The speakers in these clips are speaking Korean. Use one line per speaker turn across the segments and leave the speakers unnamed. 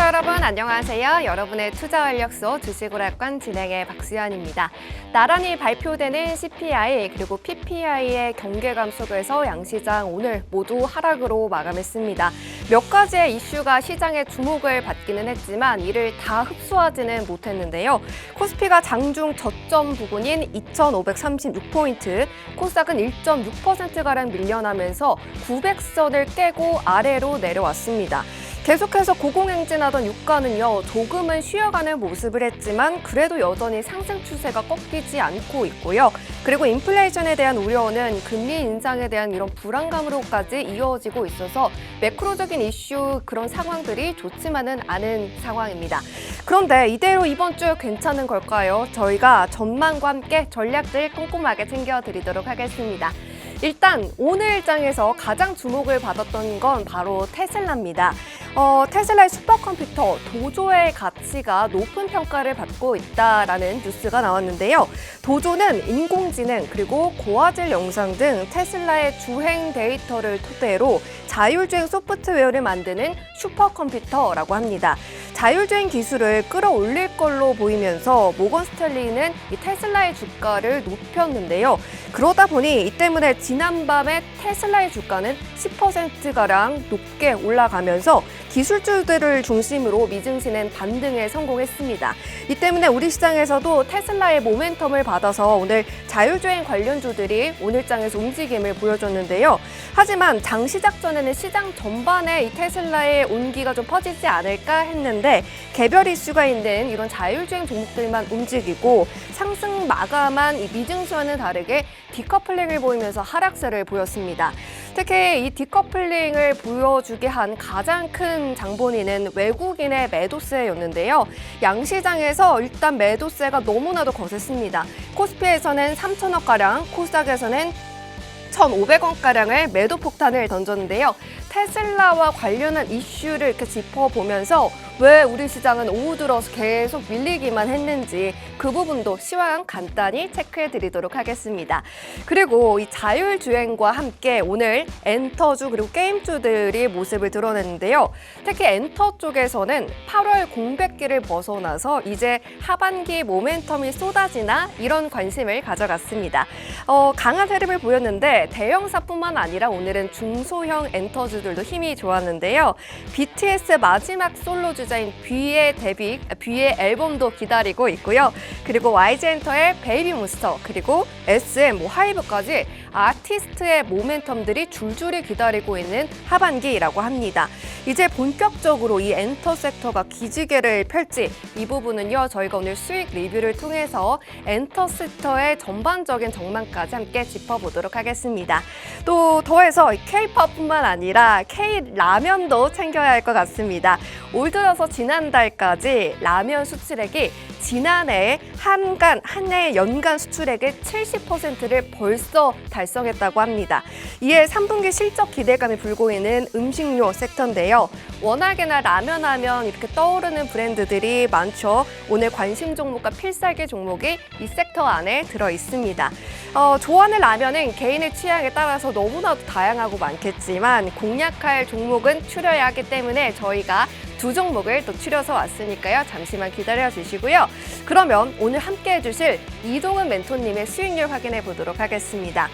여러분 안녕하세요. 여러분의 투자 활력소 주식오락관 진행의 박수연입니다. 나란히 발표되는 CPI 그리고 PPI의 경계감 속에서 양시장 오늘 모두 하락으로 마감했습니다. 몇 가지의 이슈가 시장의 주목을 받기는 했지만 이를 다 흡수하지는 못했는데요. 코스피가 장중 저점 부근인 2,536포인트, 코스닥은 1.6%가량 밀려나면서 900선을 깨고 아래로 내려왔습니다. 계속해서 고공행진하던 유가는요, 조금은 쉬어가는 모습을 했지만 그래도 여전히 상승 추세가 꺾이지 않고 있고요. 그리고 인플레이션에 대한 우려는 금리 인상에 대한 이런 불안감으로까지 이어지고 있어서 매크로적인 이슈 그런 상황들이 좋지만은 않은 상황입니다. 그런데 이대로 이번 주 괜찮은 걸까요? 저희가 전망과 함께 전략들 꼼꼼하게 챙겨드리도록 하겠습니다. 일단 오늘 장에서 가장 주목을 받았던 건 바로 테슬라입니다. 테슬라의 슈퍼컴퓨터 도조의 가치가 높은 평가를 받고 있다라는 뉴스가 나왔는데요. 도조는 인공지능 그리고 고화질 영상 등 테슬라의 주행 데이터를 토대로 자율주행 소프트웨어를 만드는 슈퍼컴퓨터라고 합니다. 자율주행 기술을 끌어올릴 걸로 보이면서 모건 스탠리는 이 테슬라의 주가를 높였는데요. 그러다 보니 이 때문에 지난밤에 테슬라의 주가는 10%가량 높게 올라가면서 기술주들을 중심으로 미증시는 반등에 성공했습니다. 이 때문에 우리 시장에서도 테슬라의 모멘텀을 받아서 오늘 자율주행 관련주들이 오늘장에서 움직임을 보여줬는데요. 하지만 장 시작 전에는 시장 전반에 이 테슬라의 온기가 좀 퍼지지 않을까 했는데 개별 이슈가 있는 이런 자율주행 종목들만 움직이고 상승 마감한 이 미증시와는 다르게 디커플링을 보이면서 하락세를 보였습니다. 특히 이 디커플링을 보여주게 한 가장 큰 장본인은 외국인의 매도세였는데요. 양시장에서 일단 매도세가 너무나도 거셌습니다. 코스피에서는 3천억가량, 코스닥에서는 1,500원가량을 매도 폭탄을 던졌는데요. 테슬라와 관련한 이슈를 이렇게 짚어보면서 왜 우리 시장은 오후 들어서 계속 밀리기만 했는지 그 부분도 시황 간단히 체크해 드리도록 하겠습니다. 그리고 이 자율주행과 함께 오늘 엔터주 그리고 게임주들이 모습을 드러냈는데요. 특히 엔터 쪽에서는 8월 공백기를 벗어나서 이제 하반기 모멘텀이 쏟아지나 이런 관심을 가져갔습니다. 강한 흐름을 보였는데 대형사뿐만 아니라 오늘은 중소형 엔터주들도 힘이 좋았는데요. BTS 마지막 솔로 주자인 뷔의 앨범도 기다리고 있고요. 그리고 YG엔터의 베이비몬스터 그리고 SM, 하이브까지 아티스트의 모멘텀들이 줄줄이 기다리고 있는 하반기라고 합니다. 이제 본격적으로 이 엔터 섹터가 기지개를 펼지 이 부분은요 저희가 오늘 수익 리뷰를 통해서 엔터 섹터의 전반적인 전망까지 함께 짚어보도록 하겠습니다. 또 더해서 K-팝뿐만 아니라 K-라면도 챙겨야 할 것 같습니다. 올 들어서 지난달까지 라면 수출액이 지난해 한 해 연간 수출액의 70%를 벌써 달성했다고 합니다. 이에 3분기 실적 기대감이 불고 있는 음식료 섹터인데요. 워낙에나 라면 하면 이렇게 떠오르는 브랜드들이 많죠. 오늘 관심 종목과 필살기 종목이 이 섹터 안에 들어 있습니다. 좋아하는 라면은 개인의 취향에 따라서 너무나도 다양하고 많겠지만 공략할 종목은 추려야 하기 때문에 저희가 두 종목을 또 추려서 왔으니까요. 잠시만 기다려 주시고요. 그러면 오늘 함께 해주실 이동은 멘토님의 수익률 확인해 보도록 하겠습니다.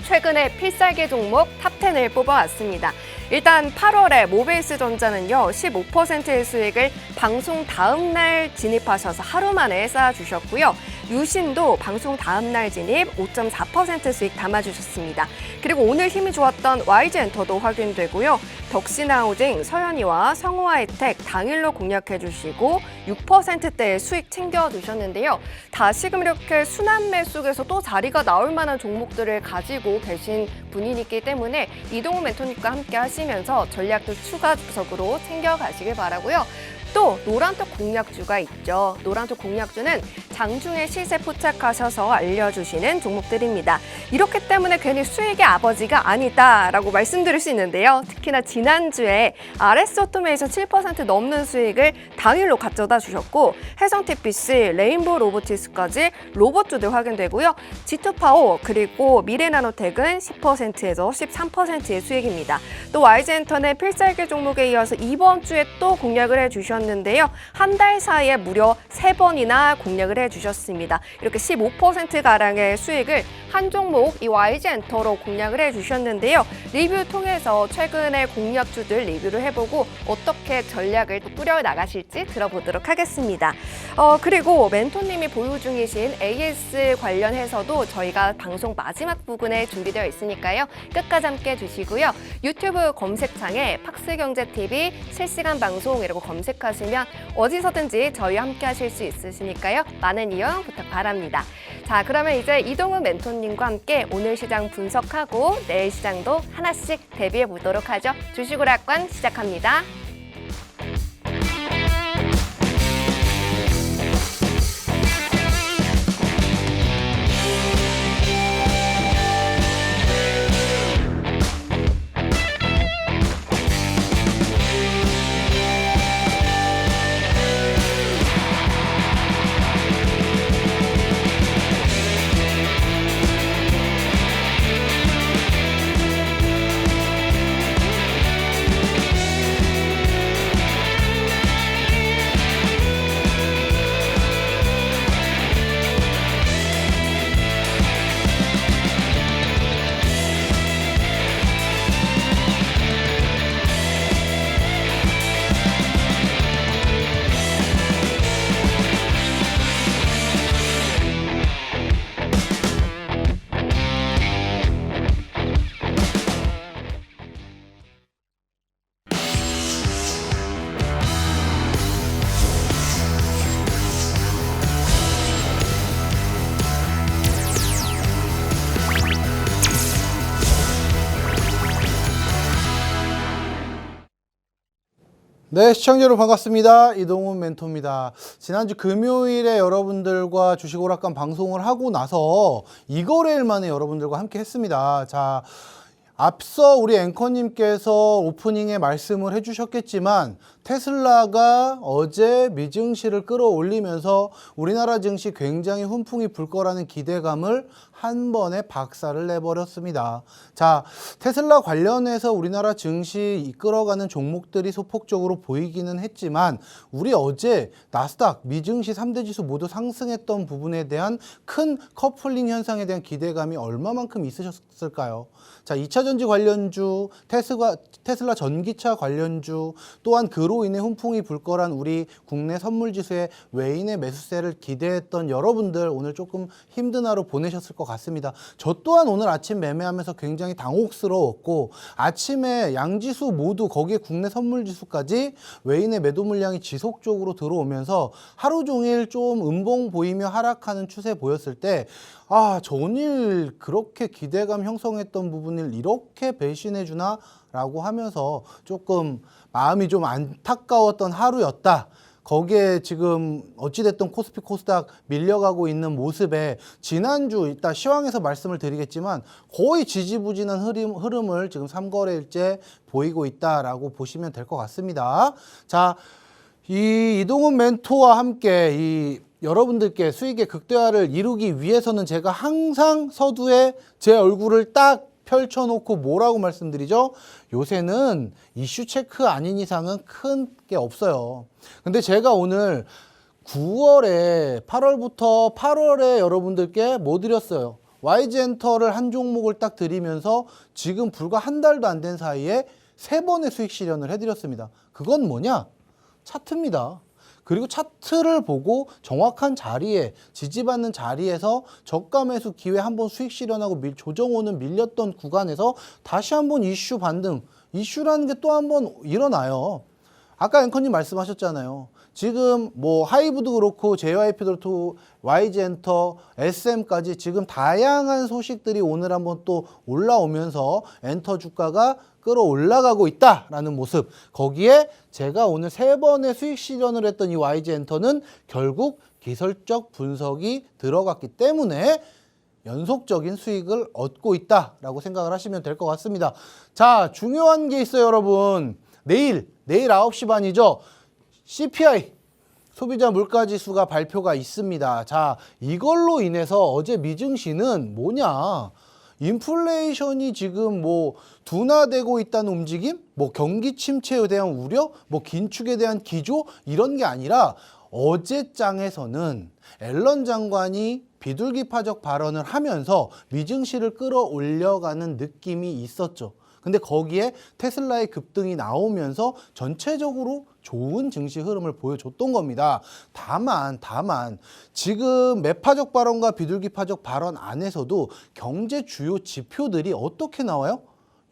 최근에 필살기 종목 탑10을 뽑아왔습니다. 일단 8월에 모베이스 전자는요 15%의 수익을 방송 다음 날 진입하셔서 하루 만에 쌓아주셨고요. 유신도 방송 다음 날 진입 5.4% 수익 담아주셨습니다. 그리고 오늘 힘이 좋았던 YG엔터도 확인되고요. 덕신하우징, 서현이와 성호하이텍 당일로 공략해주시고 6%대의 수익 챙겨주셨는데요. 다시금 이렇게 순환 매수에서 또 자리가 나올 만한 종목들을 가지고 계신 분이기 때문에 이동훈 멘토님과 함께 하시면서 전략도 추가적으로 챙겨가시길 바라고요. 또 노란톡 공략주가 있죠. 노란톡 공략주는 장중에 시세 포착하셔서 알려주시는 종목들입니다. 이렇기 때문에 괜히 수익의 아버지가 아니다라고 말씀드릴 수 있는데요. 특히나 지난주에 RS 오토메이션 7% 넘는 수익을 당일로 가져다 주셨고 해성TPC, 레인보우 로보틱스까지 로봇주들 확인되고요. G2파워 그리고 미래나노텍은 10%에서 13%의 수익입니다. 또 YG엔터는 필살기 종목에 이어서 이번 주에 또 공략을 해주셨는데요. 한 달 사이에 무려 3번이나 공략을 해주셨습니다. 이렇게 15%가량의 수익을 한 종목 이 YG엔터로 공략을 해주셨는데요. 리뷰 통해서 최근의 공략주들 리뷰를 해보고 어떻게 전략을 또 꾸려나가실지 들어보도록 하겠습니다. 그리고 멘토님이 보유 중이신 AS 관련해서도 저희가 방송 마지막 부분에 준비되어 있으니까요. 끝까지 함께 해주시고요. 유튜브 검색창에 팍스경제TV 실시간 방송이라고 검색하시면 어디서든지 저희와 함께 하실 수 있으시니까요. 많은 이용 부탁 바랍니다. 자, 그러면 이제 이동훈 멘토님과 함께 오늘 시장 분석하고 내일 시장도 하나씩 대비해 보도록 하죠. 주식오락관 시작합니다.
네, 시청자 여러분 반갑습니다. 이동훈 멘토입니다. 지난주 금요일에 여러분들과 주식오락관 방송을 하고 나서 이거래일 만에 여러분들과 함께 했습니다. 자, 앞서 우리 앵커님께서 오프닝에 말씀을 해주셨겠지만 테슬라가 어제 미증시를 끌어올리면서 우리나라 증시 굉장히 훈풍이 불 거라는 기대감을 한 번에 박살을 내버렸습니다. 자, 테슬라 관련해서 우리나라 증시 이끌어가는 종목들이 소폭적으로 보이기는 했지만 우리 어제 나스닥, 미증시 3대 지수 모두 상승했던 부분에 대한 큰 커플링 현상에 대한 기대감이 얼마만큼 있으셨을까요? 자, 2차전지 관련주, 테슬라 전기차 관련주, 또한 그로 인해 훈풍이 불 거란 우리 국내 선물지수의 외인의 매수세를 기대했던 여러분들 오늘 조금 힘든 하루 보내셨을 것 같습니다. 저 또한 오늘 아침 매매하면서 굉장히 당혹스러웠고 아침에 양지수 모두 거기에 국내 선물지수까지 외인의 매도 물량이 지속적으로 들어오면서 하루 종일 좀 음봉 보이며 하락하는 추세 보였을 때 전일 그렇게 기대감 형성했던 부분을 이렇게 배신해주나? 라고 하면서 조금 마음이 좀 안타까웠던 하루였다. 거기에 지금 어찌됐든 코스피 코스닥 밀려가고 있는 모습에 지난주 이따 시황에서 말씀을 드리겠지만 거의 지지부진한 흐름을 지금 3거래일째 보이고 있다라고 보시면 될 것 같습니다. 자, 이 이동훈 멘토와 함께 여러분들께 수익의 극대화를 이루기 위해서는 제가 항상 서두에 제 얼굴을 딱 펼쳐놓고 뭐라고 말씀드리죠? 요새는 이슈 체크 아닌 이상은 큰 게 없어요. 근데 제가 오늘 9월에 8월부터 8월에 여러분들께 뭐 드렸어요? YG엔터를 한 종목을 딱 드리면서 지금 불과 한 달도 안 된 사이에 3번의 수익 실현을 해드렸습니다. 그건 뭐냐? 차트입니다. 그리고 차트를 보고 정확한 자리에 지지받는 자리에서 저가 매수 기회 한번 수익 실현하고 조정호는 밀렸던 구간에서 다시 한번 이슈 반등, 이슈라는 게 또 한번 일어나요. 아까 앵커님 말씀하셨잖아요. 지금 뭐 하이브도 그렇고 JYP도 그렇고 YG엔터, SM까지 지금 다양한 소식들이 오늘 한번 또 올라오면서 엔터 주가가 끌어올라가고 있다라는 모습. 거기에 제가 오늘 3번의 수익 실현을 했던 이 YG엔터는 결국 기술적 분석이 들어갔기 때문에 연속적인 수익을 얻고 있다라고 생각을 하시면 될 것 같습니다. 자, 중요한 게 있어요, 여러분. 내일 9시 반이죠. CPI, 소비자 물가지수가 발표가 있습니다. 자, 이걸로 인해서 어제 미증시는 뭐냐? 인플레이션이 지금 뭐 둔화되고 있다는 움직임? 뭐 경기 침체에 대한 우려? 뭐 긴축에 대한 기조? 이런 게 아니라 어제 장에서는 앨런 장관이 비둘기파적 발언을 하면서 미증시를 끌어올려가는 느낌이 있었죠. 근데 거기에 테슬라의 급등이 나오면서 전체적으로 좋은 증시 흐름을 보여줬던 겁니다. 다만 지금 매파적 발언과 비둘기파적 발언 안에서도 경제 주요 지표들이 어떻게 나와요?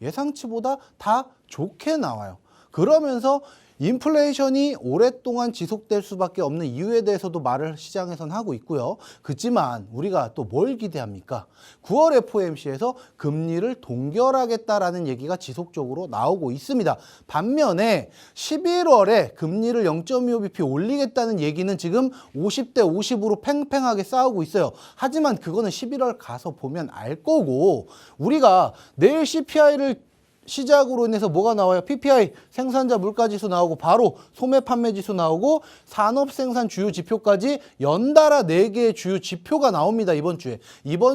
예상치보다 다 좋게 나와요. 그러면서 인플레이션이 오랫동안 지속될 수밖에 없는 이유에 대해서도 말을 시장에선 하고 있고요. 그렇지만 우리가 또 뭘 기대합니까? 9월 FOMC에서 금리를 동결하겠다라는 얘기가 지속적으로 나오고 있습니다. 반면에 11월에 금리를 0.25bp 올리겠다는 얘기는 지금 50대 50으로 팽팽하게 싸우고 있어요. 하지만 그거는 11월 가서 보면 알 거고, 우리가 내일 CPI를 시작으로 인해서 뭐가 나와요? PPI, 생산자 물가지수 나오고 바로 소매 판매지수 나오고 산업생산 주요 지표까지 연달아 4개의 주요 지표가 나옵니다. 이번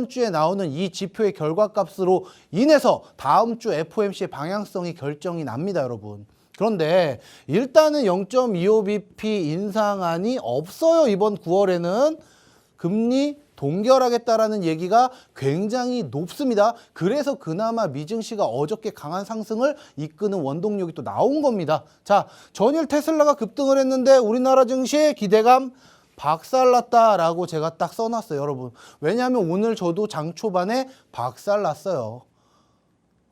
주에 나오는 이 지표의 결과값으로 인해서 다음 주 FOMC의 방향성이 결정이 납니다, 여러분. 그런데 일단은 0.25bp 인상안이 없어요. 이번 9월에는 금리 동결하겠다라는 얘기가 굉장히 높습니다. 그래서 그나마 미증시가 어저께 강한 상승을 이끄는 원동력이 또 나온 겁니다. 자, 전일 테슬라가 급등을 했는데 우리나라 증시 기대감 박살났다라고 제가 딱 써놨어요, 여러분. 왜냐하면 오늘 저도 장 초반에 박살났어요.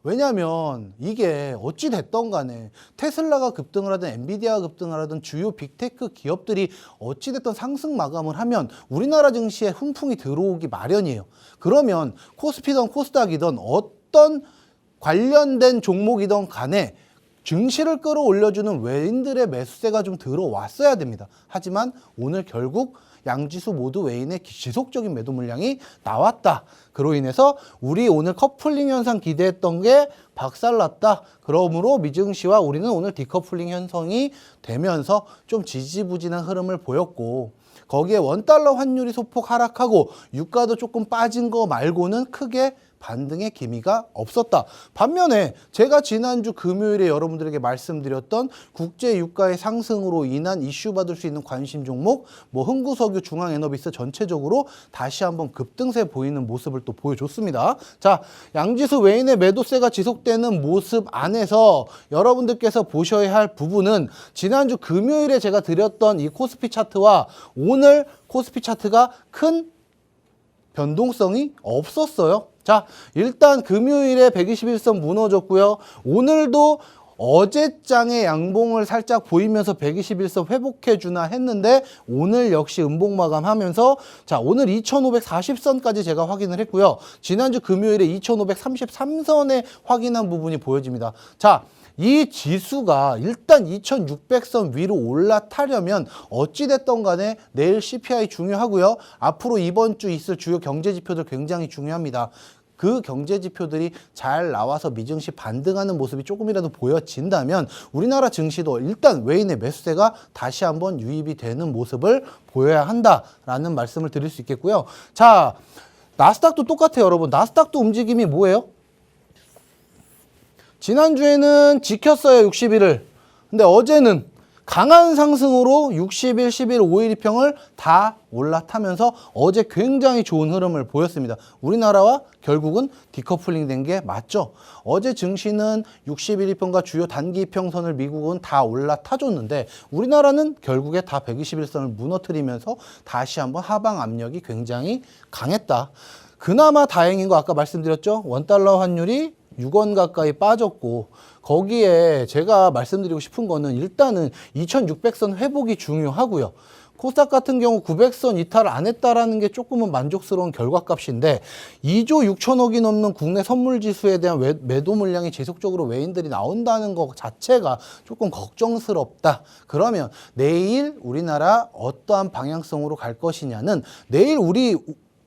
왜냐하면 이게 어찌 됐던 간에 테슬라가 급등을 하든 엔비디아가 급등을 하든 주요 빅테크 기업들이 어찌 됐던 상승 마감을 하면 우리나라 증시에 훈풍이 들어오기 마련이에요. 그러면 코스피든 코스닥이든 어떤 관련된 종목이든 간에 증시를 끌어올려주는 외인들의 매수세가 좀 들어왔어야 됩니다. 하지만 오늘 결국 양지수 모두 외인의 지속적인 매도 물량이 나왔다. 그로 인해서 우리 오늘 커플링 현상 기대했던 게 박살났다. 그러므로 미증시와 우리는 오늘 디커플링 현상이 되면서 좀 지지부진한 흐름을 보였고, 거기에 원달러 환율이 소폭 하락하고 유가도 조금 빠진 거 말고는 크게 반등의 기미가 없었다. 반면에 제가 지난주 금요일에 여러분들에게 말씀드렸던 국제 유가의 상승으로 인한 이슈 받을 수 있는 관심 종목, 뭐 흥구석유, 중앙에너비스 전체적으로 다시 한번 급등세 보이는 모습을 또 보여줬습니다. 자, 양지수 외인의 매도세가 지속되는 모습 안에서 여러분들께서 보셔야 할 부분은 지난주 금요일에 제가 드렸던 이 코스피 차트와 오늘 코스피 차트가 큰 변동성이 없었어요. 자, 일단 금요일에 121선 무너졌고요. 오늘도 어제장의 양봉을 살짝 보이면서 121선 회복해주나 했는데 오늘 역시 음봉 마감하면서, 자, 오늘 2540선까지 제가 확인을 했고요. 지난주 금요일에 2533선에 확인한 부분이 보여집니다. 자, 이 지수가 일단 2600선 위로 올라타려면 어찌됐던 간에 내일 CPI 중요하고요. 앞으로 이번 주 있을 주요 경제 지표들 굉장히 중요합니다. 그 경제 지표들이 잘 나와서 미증시 반등하는 모습이 조금이라도 보여진다면 우리나라 증시도 일단 외인의 매수세가 다시 한번 유입이 되는 모습을 보여야 한다라는 말씀을 드릴 수 있겠고요. 자, 나스닥도 똑같아요, 여러분. 나스닥도 움직임이 뭐예요? 지난주에는 지켰어요, 60일을. 근데 어제는 강한 상승으로 60일, 10일, 5일 이평을 다 올라타면서 어제 굉장히 좋은 흐름을 보였습니다. 우리나라와 결국은 디커플링 된 게 맞죠. 어제 증시는 60일 이평과 주요 단기 이평선을 미국은 다 올라타줬는데 우리나라는 결국에 다 121선을 무너뜨리면서 다시 한번 하방 압력이 굉장히 강했다. 그나마 다행인 거 아까 말씀드렸죠. 원달러 환율이 6원 가까이 빠졌고, 거기에 제가 말씀드리고 싶은 거는 일단은 2600선 회복이 중요하고요. 코스닥 같은 경우 900선 이탈을 안 했다라는 게 조금은 만족스러운 결과값인데 2조 6천억이 넘는 국내 선물 지수에 대한 매도 물량이 지속적으로 외인들이 나온다는 것 자체가 조금 걱정스럽다. 그러면 내일 우리나라 어떠한 방향성으로 갈 것이냐는 내일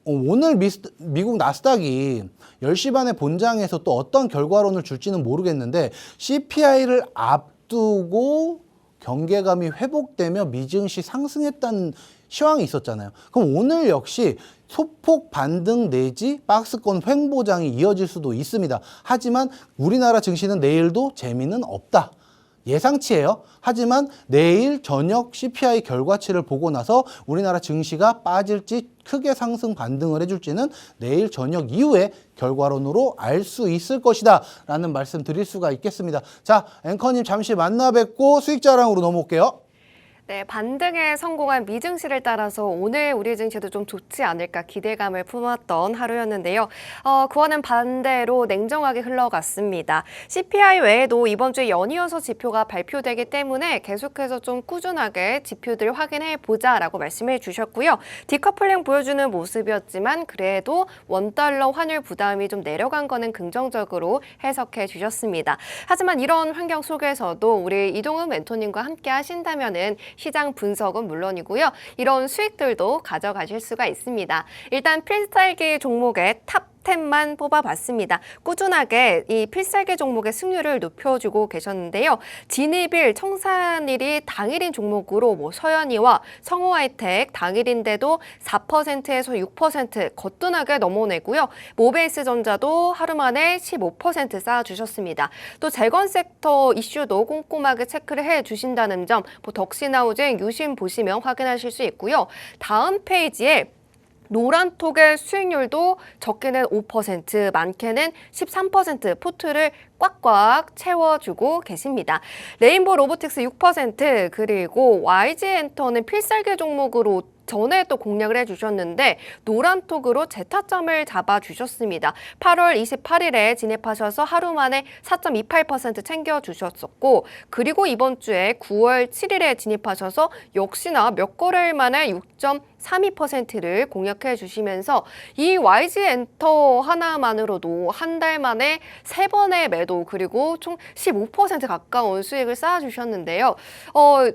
오늘 미국 나스닥이 10시 반에 본장에서 또 어떤 결과론을 줄지는 모르겠는데 CPI를 앞두고 경계감이 회복되며 미증시 상승했다는 시황이 있었잖아요. 그럼 오늘 역시 소폭 반등 내지 박스권 횡보장이 이어질 수도 있습니다. 하지만 우리나라 증시는 내일도 재미는 없다. 예상치예요. 하지만 내일 저녁 CPI 결과치를 보고 나서 우리나라 증시가 빠질지 크게 상승 반등을 해줄지는 내일 저녁 이후에 결과론으로 알 수 있을 것이다 라는 말씀 드릴 수가 있겠습니다. 자, 앵커님 잠시 만나 뵙고 수익 자랑으로 넘어올게요.
네, 반등에 성공한 미증시를 따라서 오늘 우리 증시도 좀 좋지 않을까 기대감을 품었던 하루였는데요. 그와는 반대로 냉정하게 흘러갔습니다. CPI 외에도 이번 주에 연이어서 지표가 발표되기 때문에 계속해서 좀 꾸준하게 지표들 확인해 보자라고 말씀해 주셨고요. 디커플링 보여주는 모습이었지만 그래도 원달러 환율 부담이 좀 내려간 거는 긍정적으로 해석해 주셨습니다. 하지만 이런 환경 속에서도 우리 이동훈 멘토님과 함께 하신다면은 시장 분석은 물론이고요. 이런 수익들도 가져가실 수가 있습니다. 일단 필살기 종목의 탑 10만 뽑아봤습니다. 꾸준하게 이 필살기 종목의 승률을 높여주고 계셨는데요. 진입일, 청산일이 당일인 종목으로 서현이와 성호하이텍 당일인데도 4%에서 6% 거뜬하게 넘어내고요. 모베이스전자도 하루 만에 15% 쌓아주셨습니다. 또 재건 섹터 이슈도 꼼꼼하게 체크를 해주신다는 점, 덕시나우젠 유심 보시면 확인하실 수 있고요. 다음 페이지에 노란톡의 수익률도 적게는 5%, 많게는 13% 포트를 꽉꽉 채워주고 계십니다. 레인보우 로보틱스 6%, 그리고 YG엔터는 필살기 종목으로 전에 또 공략을 해주셨는데 노란톡으로 재타점을 잡아주셨습니다. 8월 28일에 진입하셔서 하루 만에 4.28% 챙겨주셨었고 그리고 이번 주에 9월 7일에 진입하셔서 역시나 몇 거래일 만에 6.32%를 공략해 주시면서 이 YG엔터 하나만으로도 한 달 만에 3번의 매도 그리고 총 15% 가까운 수익을 쌓아주셨는데요.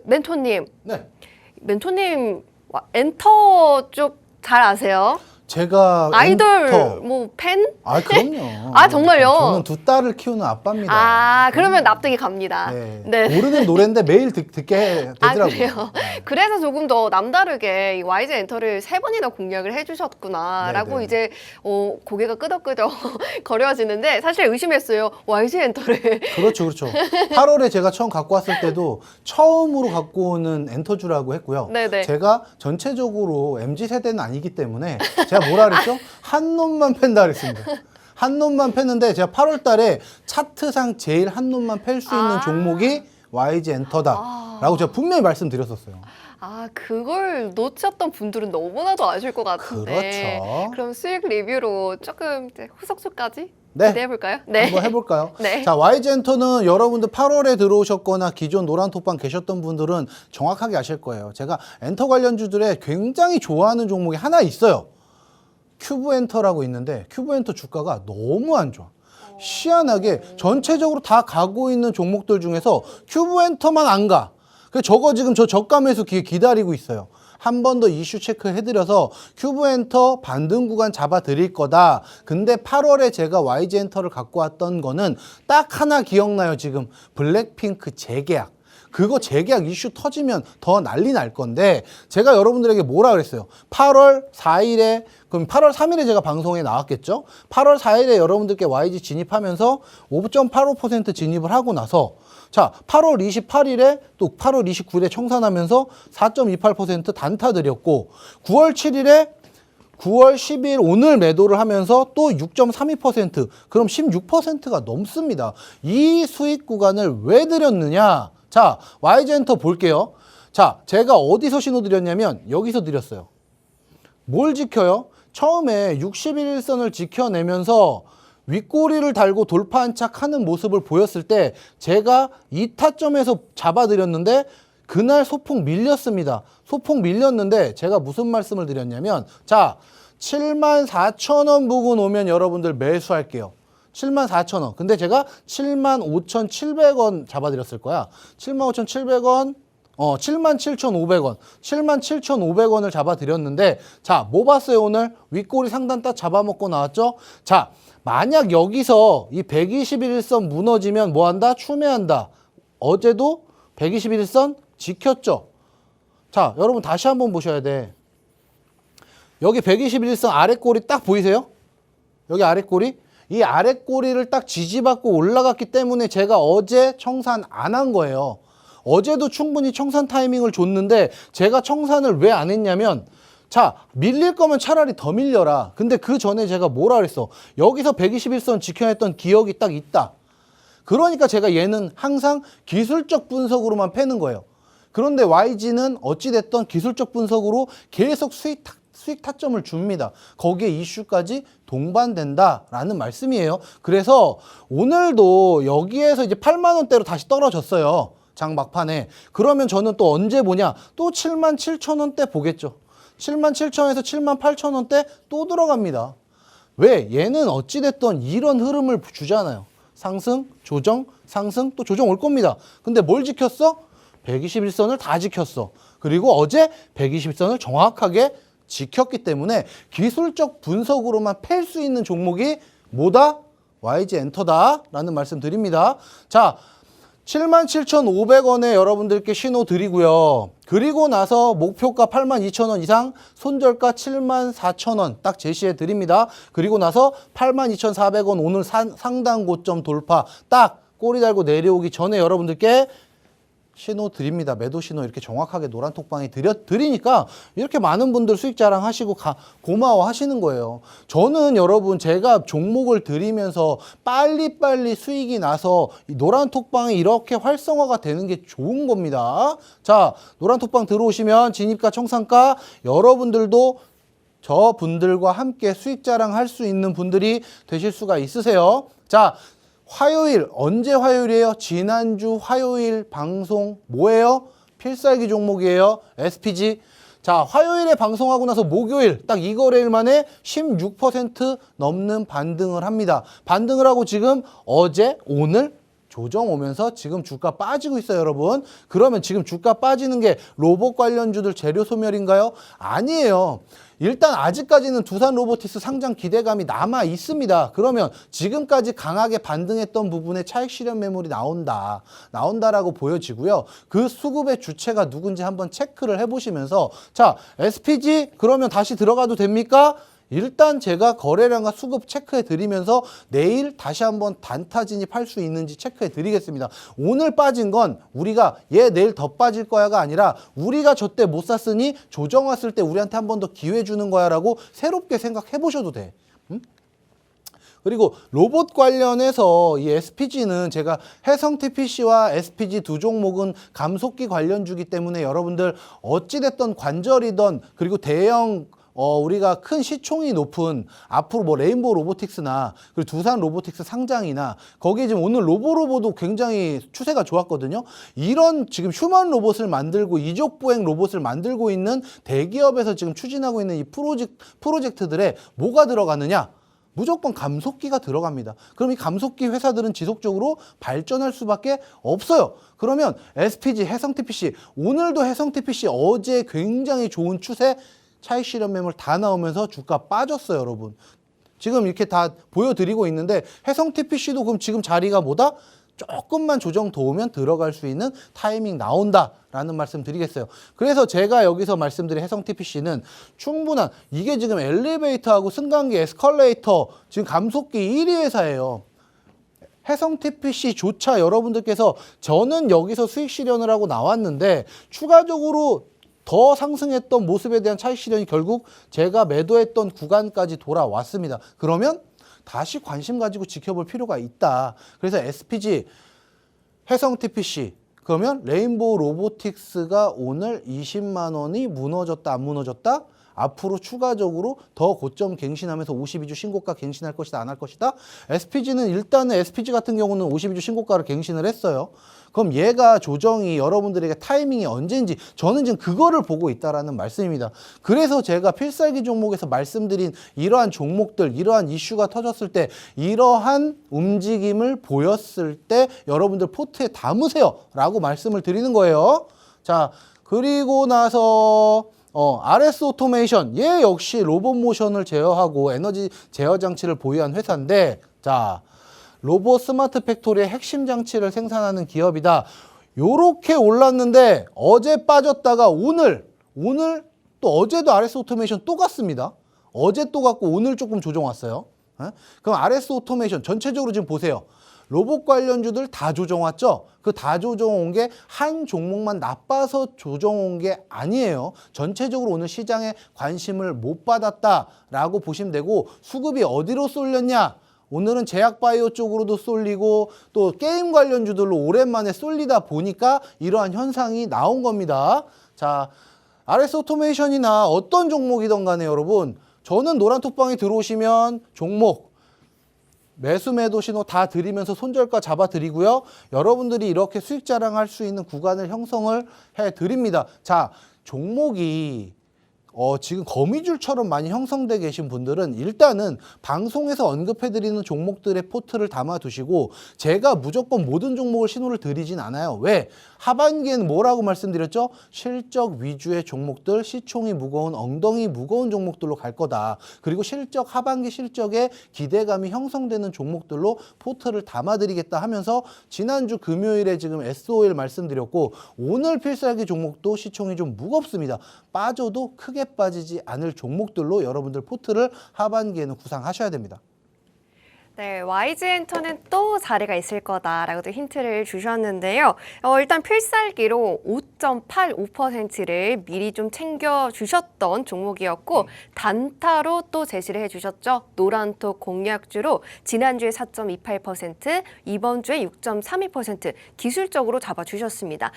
멘토님.
네.
멘토님 엔터 쪽 잘 아세요?
제가
아이돌
엔터.
뭐 팬?
아, 그럼요.
아, 정말요?
저는 2딸을 키우는 아빠입니다.
아, 그러면 납득이 갑니다.
네. 모르는 노래인데 매일 듣게 되더라고요.
아, 그래요? 그래서 조금 더 남다르게 이 YG 엔터를 3번이나 공략을 해주셨구나라고
네네.
이제 고개가 끄덕끄덕 거려지는데 사실 의심했어요. YG 엔터를.
그렇죠. 8월에 제가 처음 갖고 왔을 때도 처음으로 갖고 오는 엔터주라고 했고요.
네네.
제가 전체적으로 MZ세대는 아니기 때문에 제가 뭐라 그랬죠? 한 놈만 팬다 그랬습니다. 한 놈만 팼는데 제가 8월 달에 차트상 제일 한 놈만 팰 수 있는 종목이 YG 엔터다라고 제가 분명히 말씀드렸었어요.
아, 그걸 놓쳤던 분들은 너무나도 아실 것 같은데.
그렇죠.
그럼 수익 리뷰로 조금 이제 후속주까지
네.
기대해볼까요? 네.
한번 해볼까요?
네.
자, YG엔터는 여러분들 8월에 들어오셨거나 기존 노란톡방 계셨던 분들은 정확하게 아실 거예요. 제가 엔터 관련주들에 굉장히 좋아하는 종목이 하나 있어요. 큐브엔터라고 있는데 큐브엔터 주가가 너무 안 좋아. 희한하게 전체적으로 다 가고 있는 종목들 중에서 큐브엔터만 안 가. 그래서 저거 지금 저 저가매수 기다리고 있어요. 한 번 더 이슈 체크해드려서 큐브엔터 반등 구간 잡아드릴 거다. 근데 8월에 제가 YG엔터를 갖고 왔던 거는 딱 하나 기억나요. 지금 블랙핑크 재계약. 그거 재계약 이슈 터지면 더 난리 날 건데 제가 여러분들에게 뭐라 그랬어요? 8월 4일에 그럼 8월 3일에 제가 방송에 나왔겠죠? 8월 4일에 여러분들께 YG 진입하면서 5.85% 진입을 하고 나서 자 8월 28일에 또 8월 29일에 청산하면서 4.28% 단타 드렸고 9월 7일에 9월 10일 오늘 매도를 하면서 또 6.32% 그럼 16%가 넘습니다. 이 수익 구간을 왜 드렸느냐? 자, YG엔터 볼게요. 자, 제가 어디서 신호 드렸냐면 여기서 드렸어요. 뭘 지켜요? 처음에 61일선을 지켜내면서 윗꼬리를 달고 돌파 안착하는 모습을 보였을 때 제가 이 타점에서 잡아드렸는데 그날 소폭 밀렸습니다. 소폭 밀렸는데 제가 무슨 말씀을 드렸냐면 자 74,000원 부근 오면 여러분들 매수할게요. 74,000원. 근데 제가 75,700원 잡아드렸을 거야. 75,700원 77,500원. 77,500원을 잡아드렸는데 자, 뭐 봤어요 오늘? 윗꼬리 상단 딱 잡아먹고 나왔죠? 자, 만약 여기서 이 121일선 무너지면 뭐 한다? 추매한다. 어제도 121일선 지켰죠? 자, 여러분 다시 한번 보셔야 돼. 여기 121일선 아랫꼬리 딱 보이세요? 여기 아랫꼬리? 이 아랫꼬리를 딱 지지받고 올라갔기 때문에 제가 어제 청산 안 한 거예요. 어제도 충분히 청산 타이밍을 줬는데 제가 청산을 왜 안 했냐면 자 밀릴 거면 차라리 더 밀려라. 근데 그 전에 제가 뭐라 그랬어? 여기서 121선 지켜냈던 기억이 딱 있다. 그러니까 제가 얘는 항상 기술적 분석으로만 패는 거예요. 그런데 YG는 어찌됐든 기술적 분석으로 계속 수익 타점을 줍니다. 거기에 이슈까지 동반된다라는 말씀이에요. 그래서 오늘도 여기에서 이제 8만 원대로 다시 떨어졌어요. 장 막판에. 그러면 저는 또 언제 보냐? 또 77,000원대 보겠죠. 77,000원에서 78,000원대 또 들어갑니다. 왜? 얘는 어찌됐든 이런 흐름을 주잖아요. 상승, 조정, 상승, 또 조정 올 겁니다. 근데 뭘 지켰어? 121선을 다 지켰어. 그리고 어제 121선을 정확하게 지켰기 때문에 기술적 분석으로만 팰 수 있는 종목이 뭐다? YG 엔터다라는 말씀 드립니다. 자, 77,500원에 여러분들께 신호 드리고요. 그리고 나서 목표가 82,000원 이상, 손절가 74,000원 딱 제시해 드립니다. 그리고 나서 82,400원 오늘 상단 고점 돌파 딱 꼬리 달고 내려오기 전에 여러분들께 신호 드립니다. 매도 신호 이렇게 정확하게 노란 톡방에 드리니까 이렇게 많은 분들 수익 자랑하시고 고마워 하시는 거예요. 저는 여러분 제가 종목을 드리면서 빨리빨리 수익이 나서 이 노란 톡방이 이렇게 활성화가 되는 게 좋은 겁니다. 자, 노란 톡방 들어오시면 진입가 청산가 여러분들도 저분들과 함께 수익 자랑할 수 있는 분들이 되실 수가 있으세요. 자, 화요일, 언제 화요일이에요? 지난주 화요일 방송 뭐예요? 필살기 종목이에요. SPG. 자, 화요일에 방송하고 나서 목요일 딱 이 거래일 만에 16% 넘는 반등을 합니다. 반등을 하고 지금 어제, 오늘 조정 오면서 지금 주가 빠지고 있어요, 여러분. 그러면 지금 주가 빠지는 게 로봇 관련주들 재료 소멸인가요? 아니에요. 일단 아직까지는 두산 로보틱스 상장 기대감이 남아 있습니다. 그러면 지금까지 강하게 반등했던 부분에 차익 실현 매물이 나온다라고 보여지고요. 그 수급의 주체가 누군지 한번 체크를 해보시면서 자, SPG 그러면 다시 들어가도 됩니까? 일단 제가 거래량과 수급 체크해 드리면서 내일 다시 한번 단타 진입할 수 있는지 체크해 드리겠습니다. 오늘 빠진 건 우리가 얘 내일 더 빠질 거야가 아니라 우리가 저때 못 샀으니 조정 왔을 때 우리한테 한 번 더 기회 주는 거야 라고 새롭게 생각해 보셔도 돼. 그리고 로봇 관련해서 이 SPG는 제가 해성 TPC와 SPG 두 종목은 감속기 관련주기 때문에 여러분들 어찌됐던 관절이던 그리고 대형 우리가 큰 시총이 높은 앞으로 뭐 레인보우 로보틱스나 그리고 두산 로보틱스 상장이나 거기에 지금 오늘 로보로보도 굉장히 추세가 좋았거든요. 이런 지금 휴먼 로봇을 만들고 이족보행 로봇을 만들고 있는 대기업에서 지금 추진하고 있는 이 프로젝트들에 뭐가 들어가느냐? 무조건 감속기가 들어갑니다. 그럼 이 감속기 회사들은 지속적으로 발전할 수밖에 없어요. 그러면 SPG, 해성TPC, 오늘도 해성TPC 어제 굉장히 좋은 추세 차익 실현 매물 다 나오면서 주가 빠졌어요, 여러분. 지금 이렇게 다 보여드리고 있는데 해성-TPC도 그럼 지금 자리가 뭐다? 조금만 조정 더 오면 들어갈 수 있는 타이밍 나온다라는 말씀 드리겠어요. 그래서 제가 여기서 말씀드린 해성-TPC는 충분한 이게 지금 엘리베이터하고 승강기 에스컬레이터 지금 감속기 1위 회사예요. 해성-TPC조차 여러분들께서 저는 여기서 수익 실현을 하고 나왔는데 추가적으로 더 상승했던 모습에 대한 차익 실현이 결국 제가 매도했던 구간까지 돌아왔습니다. 그러면 다시 관심 가지고 지켜볼 필요가 있다. 그래서 SPG, 해성-TPC, 그러면 레인보우 로보틱스가 오늘 20만 원이 무너졌다, 안 무너졌다? 앞으로 추가적으로 더 고점 갱신하면서 52주 신고가 갱신할 것이다, 안 할 것이다? SPG는 일단은 SPG 같은 경우는 52주 신고가를 갱신을 했어요. 그럼 얘가 조정이 여러분들에게 타이밍이 언제인지 저는 지금 그거를 보고 있다라는 말씀입니다. 그래서 제가 필살기 종목에서 말씀드린 이러한 종목들, 이러한 이슈가 터졌을 때 이러한 움직임을 보였을 때 여러분들 포트에 담으세요 라고 말씀을 드리는 거예요. 자, 그리고 나서 RS 오토메이션, 얘 역시 로봇 모션을 제어하고 에너지 제어 장치를 보유한 회사인데, 자, 로봇 스마트 팩토리의 핵심 장치를 생산하는 기업이다. 요렇게 올랐는데 어제 빠졌다가 오늘 또 어제도 RS 오토메이션 또 갔습니다. 어제 또 갔고 오늘 조금 조정 왔어요. 그럼 RS 오토메이션 전체적으로 지금 보세요. 로봇 관련주들 다 조정 왔죠? 그 다 조정 온 게 한 종목만 나빠서 조정 온 게 아니에요. 전체적으로 오늘 시장에 관심을 못 받았다라고 보시면 되고, 수급이 어디로 쏠렸냐? 오늘은 제약바이오 쪽으로도 쏠리고 또 게임 관련주들로 오랜만에 쏠리다 보니까 이러한 현상이 나온 겁니다. 자, RS 오토메이션이나 어떤 종목이든 간에 여러분, 저는 노란톡방에 들어오시면 종목 매수 매도 신호 다 드리면서 손절가 잡아 드리고요. 여러분들이 이렇게 수익 자랑할 수 있는 구간을 형성을 해 드립니다. 자, 종목이 지금 거미줄처럼 많이 형성돼 계신 분들은 일단은 방송에서 언급해드리는 종목들의 포트를 담아두시고, 제가 무조건 모든 종목을 신호를 드리진 않아요. 왜? 하반기에는 뭐라고 말씀드렸죠? 실적 위주의 종목들, 시총이 무거운, 엉덩이 무거운 종목들로 갈 거다. 그리고 하반기 실적에 기대감이 형성되는 종목들로 포트를 담아드리겠다 하면서 지난주 금요일에 지금 SOL 말씀드렸고, 오늘 필살기 종목도 시총이 좀 무겁습니다. 빠져도 크게 빠지지 않을 종목들로 여러분들 포트를 하반기에는 구상하셔야 됩니다.
네, YG엔터는 또 자리가 있을 거다라고 또 힌트를 주셨는데요. 일단 필살기로 5.85%를 미리 좀 챙겨주셨던 종목이었고, 단타로 또 제시를 해주셨죠. 노란톡 공략주로 지난주에 4.28%, 이번 주에 6.32% 기술적으로 잡아주셨습니다.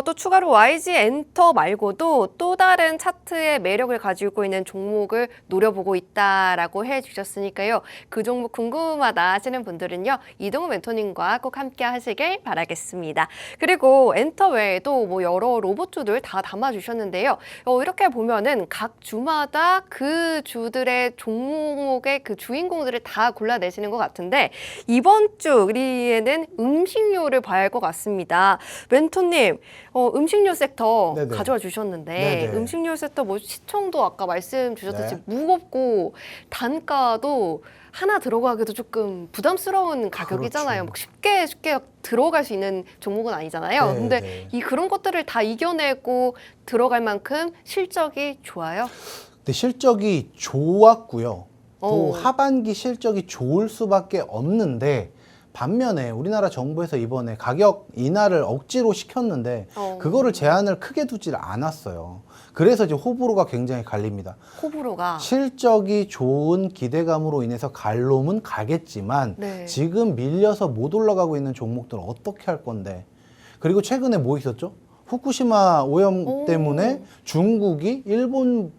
또 추가로 YG엔터 말고도 또 다른 차트의 매력을 가지고 있는 종목을 노려보고 있다라고 해주셨으니까요. 그 종목 궁금하다 하시는 분들은요, 이동훈 멘토님과 꼭 함께 하시길 바라겠습니다. 그리고 엔터 외에도 뭐 여러 로봇주들 다 담아주셨는데요. 이렇게 보면은 각 주마다 그 주들의 종목의 그 주인공들을 다 골라내시는 것 같은데, 이번 주에는 음식료를 봐야 할 것 같습니다. 멘토님, 음식료 섹터
네네.
가져와 주셨는데,
네네.
음식료 섹터 뭐 시총도 아까 말씀 주셨듯이
네.
무겁고 단가도 하나 들어가기도 조금 부담스러운 가격이잖아요.
그렇죠.
뭐 쉽게 들어갈 수 있는 종목은 아니잖아요.
네,
근데
네.
그런 것들을 다 이겨내고 들어갈 만큼 실적이 좋아요.
근데 실적이 좋았고요. 또
오.
하반기 실적이 좋을 수밖에 없는데, 반면에 우리나라 정부에서 이번에 가격 인하를 억지로 시켰는데 그거를 제한을 크게 두질 않았어요. 그래서 이제 호불호가 굉장히 갈립니다.
호불호가.
실적이 좋은 기대감으로 인해서 갈 놈은 가겠지만
네.
지금 밀려서 못 올라가고 있는 종목들은 어떻게 할 건데. 그리고 최근에 뭐 있었죠? 후쿠시마 오염
오.
때문에 중국이 일본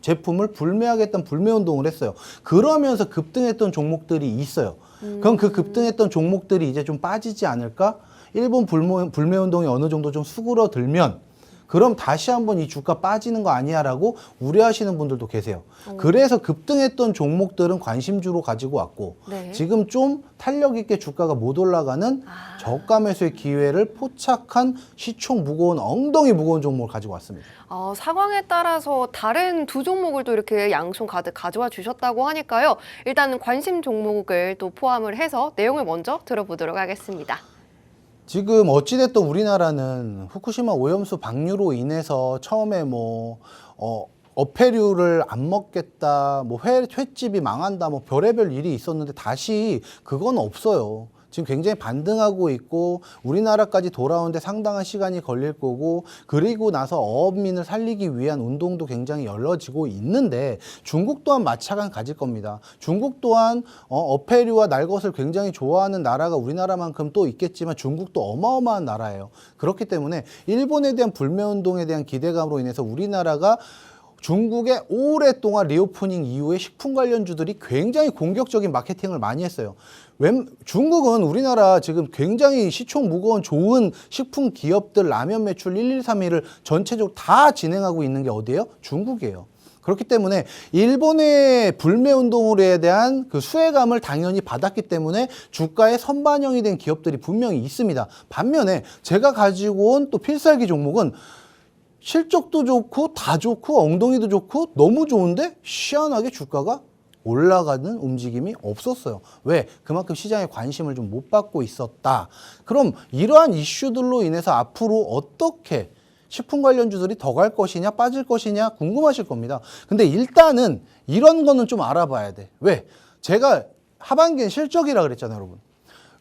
제품을 불매하겠다는 불매운동을 했어요. 그러면서 급등했던 종목들이 있어요. 그럼 그 급등했던 종목들이 이제 좀 빠지지 않을까? 일본 불매운동이 어느 정도 좀 수그러들면 그럼 다시 한번 이 주가 빠지는 거 아니야라고 우려하시는 분들도 계세요. 그래서 급등했던 종목들은 관심주로 가지고 왔고,
네.
지금 좀 탄력 있게 주가가 못 올라가는 저가 매수의 기회를 포착한 시총 무거운, 엉덩이 무거운 종목을 가지고 왔습니다.
상황에 따라서 다른 두 종목을 또 이렇게 양손 가득 가져와 주셨다고 하니까요. 일단 관심 종목을 또 포함을 해서 내용을 먼저 들어보도록 하겠습니다.
지금 어찌됐든 우리나라는 후쿠시마 오염수 방류로 인해서 처음에 어패류를 안 먹겠다, 횟집이 망한다, 별의별 일이 있었는데 다시 그건 없어요. 지금 굉장히 반등하고 있고 우리나라까지 돌아오는데 상당한 시간이 걸릴 거고, 그리고 나서 어업민을 살리기 위한 운동도 굉장히 열려지고 있는데 중국 또한 마찬가지 가질 겁니다. 중국 또한 어패류와 날것을 굉장히 좋아하는 나라가 우리나라만큼 또 있겠지만 중국도 어마어마한 나라예요. 그렇기 때문에 일본에 대한 불매운동에 대한 기대감으로 인해서 우리나라가 중국의 오랫동안 리오프닝 이후에 식품 관련주들이 굉장히 공격적인 마케팅을 많이 했어요. 중국은 우리나라 지금 굉장히 시총 무거운 좋은 식품 기업들 라면 매출 1, 2, 3위를 전체적으로 다 진행하고 있는 게 어디예요? 중국이에요. 그렇기 때문에 일본의 불매운동에 대한 그 수혜감을 당연히 받았기 때문에 주가에 선반영이 된 기업들이 분명히 있습니다. 반면에 제가 가지고 온 또 필살기 종목은 실적도 좋고 다 좋고 엉덩이도 좋고 너무 좋은데 희한하게 주가가 올라가는 움직임이 없었어요. 왜? 그만큼 시장에 관심을 좀 못 받고 있었다. 그럼 이러한 이슈들로 인해서 앞으로 어떻게 식품 관련주들이 더 갈 것이냐 빠질 것이냐 궁금하실 겁니다. 근데 일단은 이런 거는 좀 알아봐야 돼. 왜? 제가 하반기엔 실적이라 그랬잖아요, 여러분.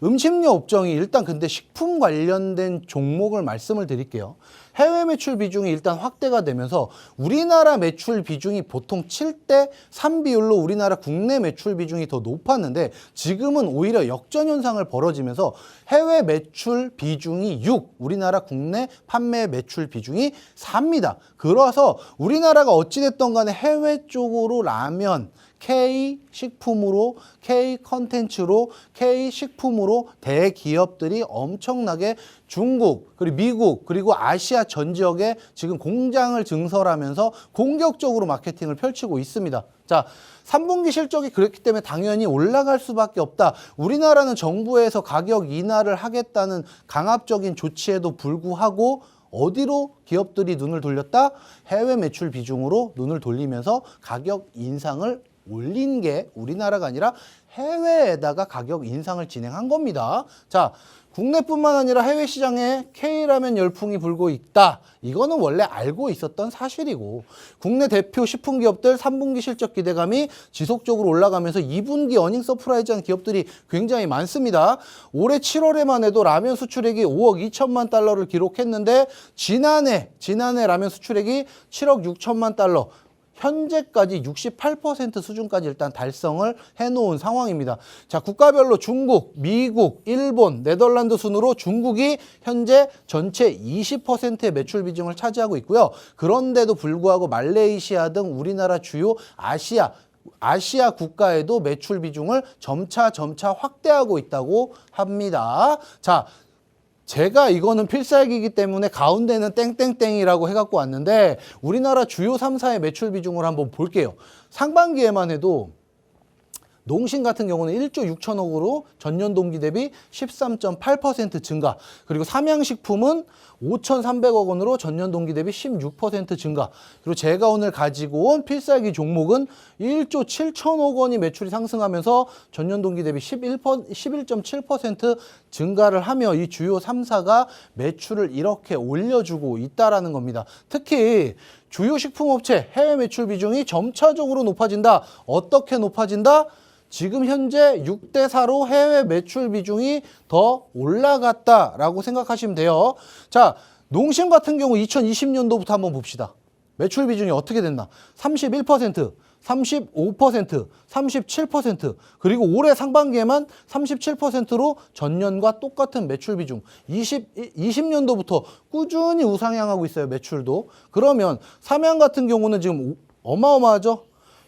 음식료 업종이 일단 근데 식품 관련된 종목을 말씀을 드릴게요. 해외 매출 비중이 일단 확대가 되면서 우리나라 매출 비중이 보통 7대 3 비율로 우리나라 국내 매출 비중이 더 높았는데 지금은 오히려 역전 현상을 벌어지면서 해외 매출 비중이 6, 우리나라 국내 판매 매출 비중이 4입니다. 그래서 우리나라가 어찌됐던 간에 해외 쪽으로 라면, K 식품으로, K 컨텐츠로, K 식품으로 대기업들이 엄청나게 중국, 그리고 미국, 그리고 아시아 전 지역에 지금 공장을 증설하면서 공격적으로 마케팅을 펼치고 있습니다. 자, 3분기 실적이 그렇기 때문에 당연히 올라갈 수밖에 없다. 우리나라는 정부에서 가격 인하를 하겠다는 강압적인 조치에도 불구하고 어디로 기업들이 눈을 돌렸다? 해외 매출 비중으로 눈을 돌리면서 가격 인상을 올린 게 우리나라가 아니라 해외에다가 가격 인상을 진행한 겁니다. 자, 국내뿐만 아니라 해외 시장에 K라면 열풍이 불고 있다. 이거는 원래 알고 있었던 사실이고 국내 대표 식품 기업들 3분기 실적 기대감이 지속적으로 올라가면서 2분기 어닝 서프라이즈한 기업들이 굉장히 많습니다. 올해 7월에만 해도 라면 수출액이 5억 2천만 달러를 기록했는데 지난해 라면 수출액이 7억 6천만 달러 현재까지 68% 수준까지 일단 달성을 해놓은 상황입니다. 자, 국가별로 중국, 미국, 일본, 네덜란드 순으로 중국이 현재 전체 20%의 매출 비중을 차지하고 있고요. 그런데도 불구하고 말레이시아 등 우리나라 주요 아시아 국가에도 매출 비중을 점차 확대하고 있다고 합니다. 자, 제가 이거는 필살기이기 때문에 가운데는 땡땡땡이라고 해갖고 왔는데 우리나라 주요 3사의 매출 비중을 한번 볼게요. 상반기에만 해도 농심 같은 경우는 1조 6천억으로 전년 동기 대비 13.8% 증가. 그리고 삼양식품은 5,300억 원으로 전년 동기 대비 16% 증가. 그리고 제가 오늘 가지고 온 필살기 종목은 1조 7천억 원이 매출이 상승하면서 전년 동기 대비 11.7% 증가를 하며 이 주요 3사가 매출을 이렇게 올려주고 있다라는 겁니다. 특히 주요 식품업체 해외 매출 비중이 점차적으로 높아진다. 어떻게 높아진다? 지금 현재 6대4로 해외 매출 비중이 더 올라갔다라고 생각하시면 돼요. 자, 농심 같은 경우 2020년도부터 한번 봅시다. 매출 비중이 어떻게 됐나? 31%, 35%, 37%, 그리고 올해 상반기에만 37%로 전년과 똑같은 매출 비중 20년도부터 꾸준히 우상향하고 있어요. 매출도. 그러면 삼양 같은 경우는 지금 어마어마하죠?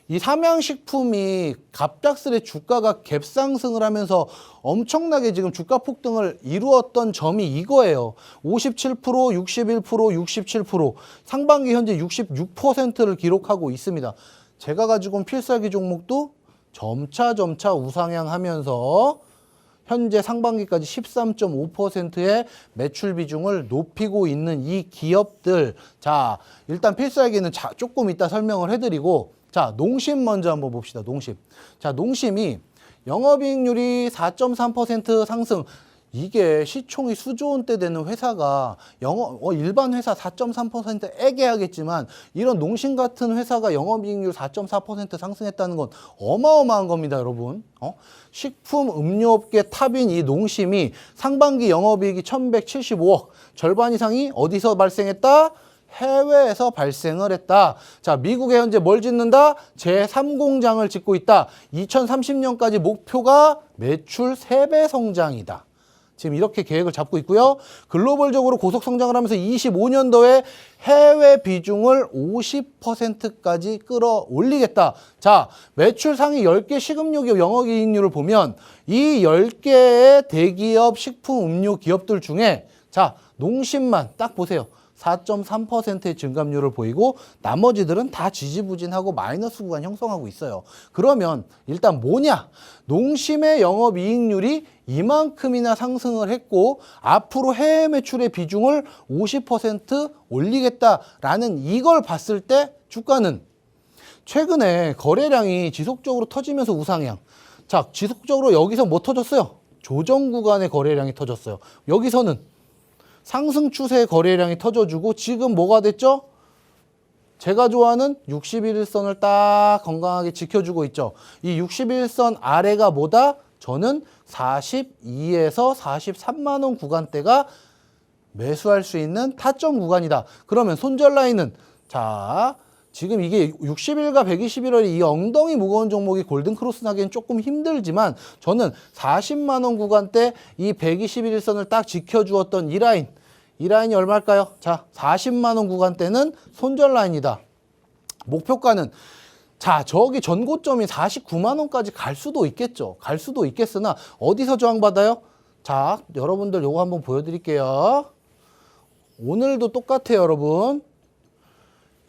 이 삼양식품이 갑작스레 주가가 갭상승을 하면서 엄청나게 지금 주가 폭등을 이루었던 점이 이거예요. 57%, 61%, 67%, 상반기 현재 66%를 기록하고 있습니다. 제가 가지고 온 필살기 종목도 점차 우상향하면서 현재 상반기까지 13.5%의 매출 비중을 높이고 있는 이 기업들. 자, 일단 필살기는 조금 이따 설명을 해드리고, 자, 농심 먼저 한번 봅시다. 농심. 자, 농심이 영업이익률이 4.3% 상승. 이게 시총이 수조 원대 되는 회사가 일반 회사 4.3% 애기하겠지만 이런 농심 같은 회사가 영업이익률 4.4% 상승했다는 건 어마어마한 겁니다, 여러분. 식품 음료업계 탑인 이 농심이 상반기 영업이익이 1,175억, 절반 이상이 어디서 발생했다? 해외에서 발생을 했다. 자, 미국에 현재 뭘 짓는다? 제3공장을 짓고 있다. 2030년까지 목표가 매출 3배 성장이다. 지금 이렇게 계획을 잡고 있고요. 글로벌적으로 고속 성장을 하면서 25년도에 해외 비중을 50%까지 끌어올리겠다. 자, 매출 상위 10개 식음료기업 영업이익률을 보면 이 10개의 대기업 식품 음료 기업들 중에 자, 농심만 딱 보세요. 4.3%의 증감률을 보이고 나머지들은 다 지지부진하고 마이너스 구간 형성하고 있어요. 그러면 일단 뭐냐? 농심의 영업이익률이 이만큼이나 상승을 했고 앞으로 해외 매출의 비중을 50% 올리겠다라는 이걸 봤을 때 주가는 최근에 거래량이 지속적으로 터지면서 우상향. 자, 지속적으로 여기서 뭐 터졌어요? 조정 구간의 거래량이 터졌어요. 여기서는 상승 추세의 거래량이 터져주고 지금 뭐가 됐죠? 제가 좋아하는 61일선을 딱 건강하게 지켜주고 있죠. 이 61선 아래가 뭐다? 저는 42에서 43만 원 구간대가 매수할 수 있는 타점 구간이다. 그러면 손절 라인은 자, 지금 이게 60일과 121일 이 엉덩이 무거운 종목이 골든크로스 나기엔 조금 힘들지만 저는 40만 원 구간대 이 121일선을 딱 지켜주었던 이 라인이 얼마일까요? 자, 40만 원 구간대는 손절 라인이다. 목표가는 자, 저기 전고점이 49만 원까지 갈 수도 있겠죠. 갈 수도 있겠으나 어디서 저항받아요? 자, 여러분들 요거 한번 보여드릴게요. 오늘도 똑같아요, 여러분.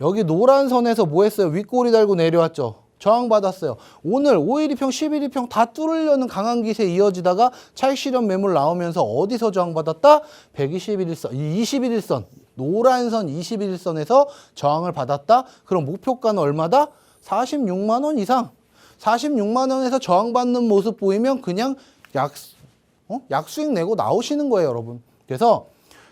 여기 노란 선에서 뭐 했어요? 윗꼬리 달고 내려왔죠. 저항받았어요. 오늘 5일이평, 11일평 다 뚫으려는 강한 기세 이어지다가 차익 실현 매물 나오면서 어디서 저항받았다? 121일선, 21일선, 노란 선 21일선에서 저항을 받았다. 그럼 목표가는 얼마다? 46만 원 이상. 46만 원에서 저항받는 모습 보이면 그냥 약수익 내고 나오시는 거예요, 여러분. 그래서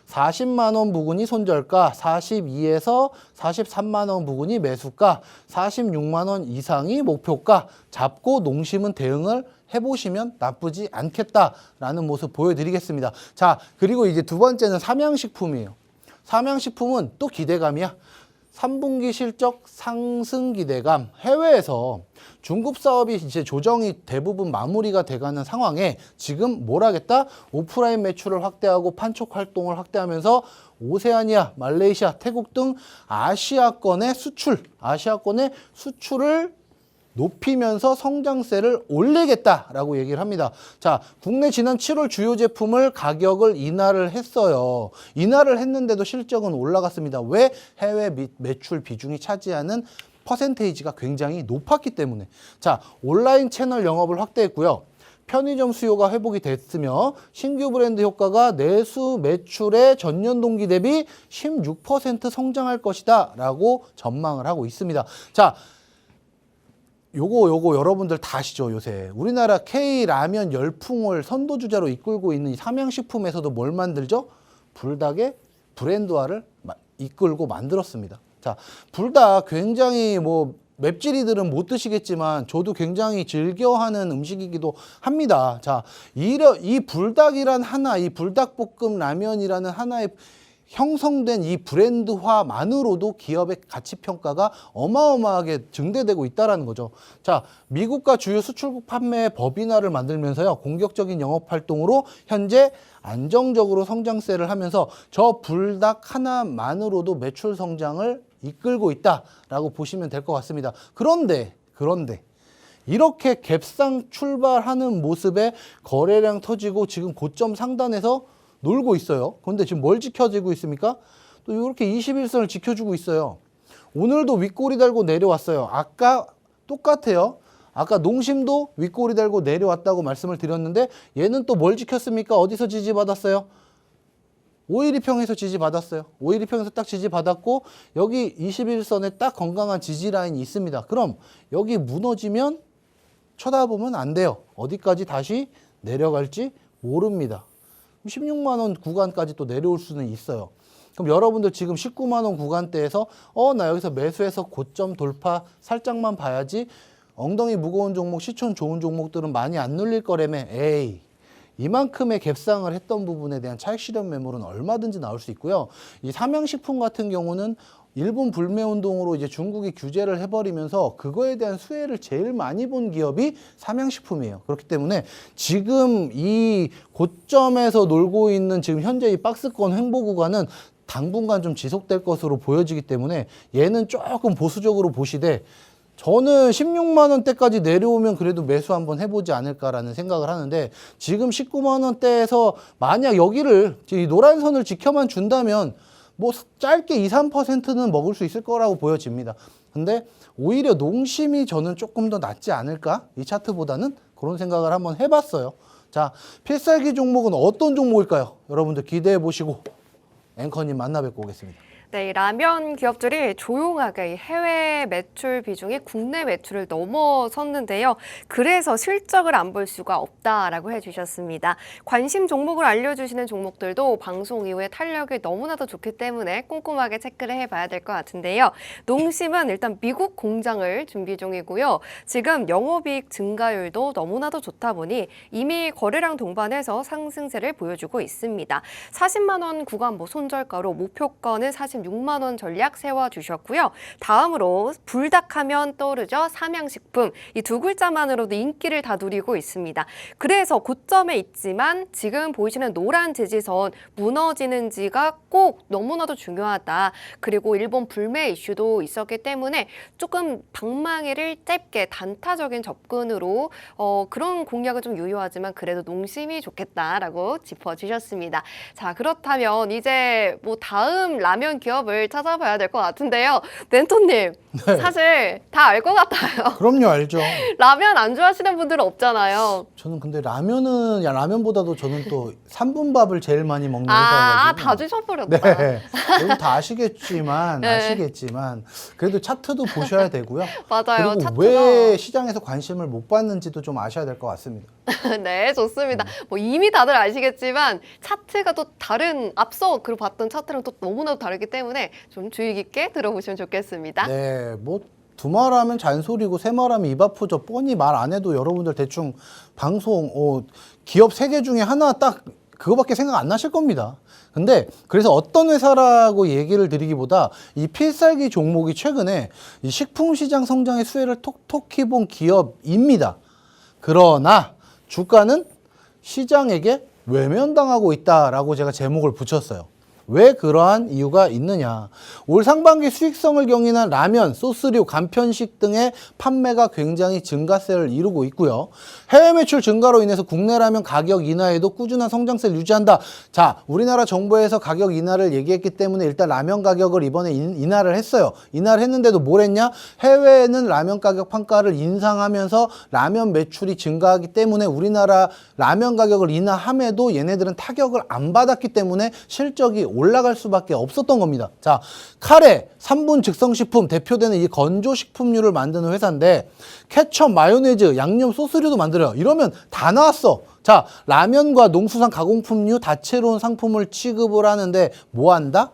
40만 원 부근이 손절가, 42에서 43만 원 부근이 매수가, 46만 원 이상이 목표가 잡고 농심은 대응을 해보시면 나쁘지 않겠다라는 모습 보여드리겠습니다. 자, 그리고 이제 두 번째는 삼양식품이에요. 삼양식품은 또 기대감이야. 3분기 실적 상승 기대감. 해외에서 중급 사업이 이제 조정이 대부분 마무리가 돼가는 상황에 지금 뭘 하겠다? 오프라인 매출을 확대하고 판촉 활동을 확대하면서 오세아니아, 말레이시아, 태국 등 아시아권의 수출을 높이면서 성장세를 올리겠다라고 얘기를 합니다. 자, 국내 지난 7월 주요 제품을 가격을 인하를 했어요. 인하를 했는데도 실적은 올라갔습니다. 왜? 해외 매출 비중이 차지하는 퍼센테이지가 굉장히 높았기 때문에. 자, 온라인 채널 영업을 확대했고요. 편의점 수요가 회복이 됐으며 신규 브랜드 효과가 내수 매출의 전년 동기 대비 16% 성장할 것이다 라고 전망을 하고 있습니다. 자, 요거 여러분들 다 아시죠? 요새 우리나라 K라면 열풍을 선도주자로 이끌고 있는 이 삼양식품에서도 뭘 만들죠? 불닭의 브랜드화를 이끌고 만들었습니다. 자, 불닭 굉장히 뭐 맵찔이들은 못 드시겠지만 저도 굉장히 즐겨하는 음식이기도 합니다. 자, 이 불닭이란 하나, 이 불닭볶음 라면이라는 하나의 형성된 이 브랜드화만으로도 기업의 가치 평가가 어마어마하게 증대되고 있다는 거죠. 자, 미국과 주요 수출국 판매 법인화를 만들면서요, 공격적인 영업 활동으로 현재 안정적으로 성장세를 하면서 저 불닭 하나만으로도 매출 성장을 이끌고 있다라고 보시면 될 것 같습니다. 그런데 이렇게 갭상 출발하는 모습에 거래량 터지고 지금 고점 상단에서 놀고 있어요. 그런데 지금 뭘 지켜지고 있습니까? 또 이렇게 21선을 지켜주고 있어요. 오늘도 윗꼬리 달고 내려왔어요. 아까 똑같아요. 아까 농심도 윗꼬리 달고 내려왔다고 말씀을 드렸는데 얘는 또 뭘 지켰습니까? 어디서 지지받았어요? 512평에서 지지받았어요. 512평에서 딱 지지받았고 여기 21선에 딱 건강한 지지 라인이 있습니다. 그럼 여기 무너지면 쳐다보면 안 돼요. 어디까지 다시 내려갈지 모릅니다. 16만 원 구간까지 또 내려올 수는 있어요. 그럼 여러분들 지금 19만 원 구간대에서 나 여기서 매수해서 고점 돌파 살짝만 봐야지 엉덩이 무거운 종목, 시총 좋은 종목들은 많이 안 눌릴 거라며. 에이, 이만큼의 갭상을 했던 부분에 대한 차익 실현 매물은 얼마든지 나올 수 있고요. 이 삼양식품 같은 경우는 일본 불매 운동으로 이제 중국이 규제를 해버리면서 그거에 대한 수혜를 제일 많이 본 기업이 삼양식품이에요. 그렇기 때문에 지금 이 고점에서 놀고 있는 지금 현재 이 박스권 횡보 구간은 당분간 좀 지속될 것으로 보여지기 때문에 얘는 조금 보수적으로 보시되 저는 16만 원대까지 내려오면 그래도 매수 한번 해보지 않을까라는 생각을 하는데 지금 19만 원대에서 만약 여기를 이 노란 선을 지켜만 준다면 뭐 짧게 2, 3%는 먹을 수 있을 거라고 보여집니다. 근데 오히려 농심이 저는 조금 더 낫지 않을까? 이 차트보다는 그런 생각을 한번 해봤어요. 자, 필살기 종목은 어떤 종목일까요? 여러분들 기대해 보시고 앵커님 만나 뵙고 오겠습니다.
네, 이 라면 기업들이 조용하게 이 해외 매출 비중이 국내 매출을 넘어섰는데요. 그래서 실적을 안 볼 수가 없다라고 해주셨습니다. 관심 종목을 알려주시는 종목들도 방송 이후에 탄력이 너무나도 좋기 때문에 꼼꼼하게 체크를 해봐야 될 것 같은데요. 농심은 일단 미국 공장을 준비 중이고요. 지금 영업이익 증가율도 너무나도 좋다 보니 이미 거래량 동반해서 상승세를 보여주고 있습니다. 40만 원 구간 손절가로 목표가는 46만 원 전략 세워주셨고요. 다음으로 불닭하면 떠오르죠. 삼양식품. 이 두 글자만으로도 인기를 다 누리고 있습니다. 그래서 고점에 있지만 지금 보이시는 노란 지지선 무너지는지가 꼭 너무나도 중요하다. 그리고 일본 불매 이슈도 있었기 때문에 조금 방망이를 짧게 단타적인 접근으로 그런 공략은 좀 유효하지만 그래도 농심이 좋겠다라고 짚어주셨습니다. 자, 그렇다면 이제 뭐 다음 라면 기업을 찾아봐야 될 것 같은데요. 멘토님,
네.
사실 다 알 것 같아요.
그럼요, 알죠.
라면 안 좋아하시는 분들은 없잖아요.
저는 근데 라면은 라면보다도 저는 또 3분밥을 제일 많이 먹는
다
회사여가지고.
주셔버렸다.
네, 여러분 다 아시겠지만
네.
그래도 차트도 보셔야 되고요.
맞아요.
그리고
차트가.
왜 시장에서 관심을 못 받는지도 좀 아셔야 될 것 같습니다.
네, 좋습니다. 뭐 이미 다들 아시겠지만 차트가 또 다른 앞서 그 봤던 차트랑 또 너무나도 다르기 때문에 좀 주의 깊게 들어보시면 좋겠습니다.
네, 뭐 두말하면 잔소리고 세말하면 입 아프죠. 뻔히 말 안 해도 여러분들 대충 방송 기업 3개 중에 하나 딱 그거밖에 생각 안 나실 겁니다. 근데 그래서 어떤 회사라고 얘기를 드리기보다 이 필살기 종목이 최근에 이 식품 시장 성장의 수혜를 톡톡히 본 기업입니다. 그러나 주가는 시장에게 외면당하고 있다라고 제가 제목을 붙였어요. 왜 그러한 이유가 있느냐. 올 상반기 수익성을 경인한 라면, 소스류, 간편식 등의 판매가 굉장히 증가세를 이루고 있고요. 해외 매출 증가로 인해서 국내 라면 가격 인하에도 꾸준한 성장세를 유지한다. 자, 우리나라 정부에서 가격 인하를 얘기했기 때문에 일단 라면 가격을 이번에 인하를 했어요. 인하를 했는데도 뭘 했냐? 해외에는 라면 가격 판가를 인상하면서 라면 매출이 증가하기 때문에 우리나라 라면 가격을 인하함에도 얘네들은 타격을 안 받았기 때문에 실적이 올라갈 수밖에 없었던 겁니다. 자, 카레, 3분 즉석식품 대표되는 이 건조식품류를 만드는 회사인데 케첩, 마요네즈, 양념 소스류도 만들어요. 이러면 다 나왔어. 자, 라면과 농수산 가공품류 다채로운 상품을 취급을 하는데 뭐 한다?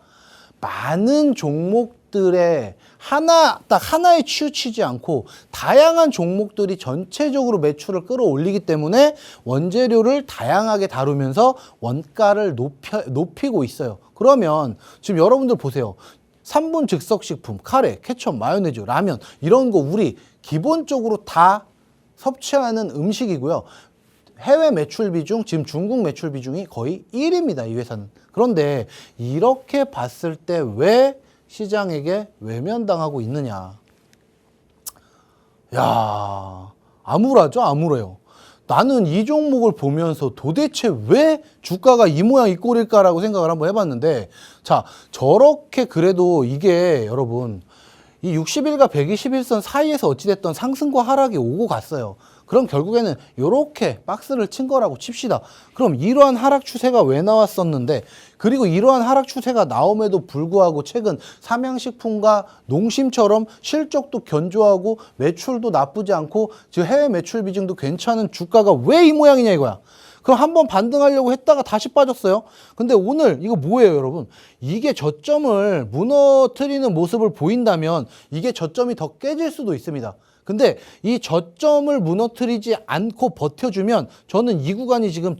많은 종목들의 딱 하나에 치우치지 않고 다양한 종목들이 전체적으로 매출을 끌어올리기 때문에 원재료를 다양하게 다루면서 원가를 높이고 있어요. 그러면 지금 여러분들 보세요. 3분 즉석식품, 카레, 케첩, 마요네즈, 라면 이런 거 우리 기본적으로 다 섭취하는 음식이고요. 해외 매출 비중, 지금 중국 매출 비중이 거의 1위입니다. 이 회사는. 그런데 이렇게 봤을 때 왜 시장에게 외면당하고 있느냐. 야, 암울하죠? 암울해요. 나는 이 종목을 보면서 도대체 왜 주가가 이 모양 이 꼴일까라고 생각을 한번 해봤는데, 자, 저렇게 그래도 이게 여러분 이 60일과 120일선 사이에서 어찌됐던 상승과 하락이 오고 갔어요. 그럼 결국에는 이렇게 박스를 친 거라고 칩시다. 그럼 이러한 하락 추세가 왜 나왔었는데, 그리고 이러한 하락 추세가 나옴에도 불구하고 최근 삼양식품과 농심처럼 실적도 견조하고 매출도 나쁘지 않고 지금 해외 매출 비중도 괜찮은 주가가 왜 이 모양이냐 이거야. 그럼 한번 반등하려고 했다가 다시 빠졌어요. 근데 오늘 이거 뭐예요, 여러분? 이게 저점을 무너뜨리는 모습을 보인다면 이게 저점이 더 깨질 수도 있습니다. 근데 이 저점을 무너뜨리지 않고 버텨주면 저는 이 구간이 지금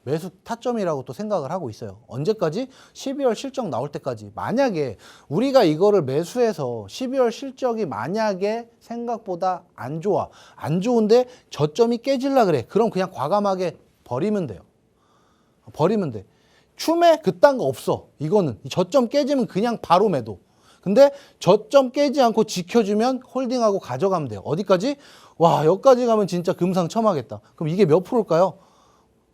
매수 타점이라고 또 생각을 하고 있어요. 언제까지? 12월 실적 나올 때까지. 만약에 우리가 이거를 매수해서 12월 실적이 만약에 생각보다 안 좋아. 안 좋은데 저점이 깨질라 그래. 그럼 그냥 과감하게 버리면 돼요. 버리면 돼. 추매 그딴 거 없어. 이거는 저점 깨지면 그냥 바로 매도. 근데 저점 깨지 않고 지켜주면 홀딩하고 가져가면 돼요. 어디까지? 와, 여기까지 가면 진짜 금상첨화겠다. 그럼 이게 몇 프로일까요?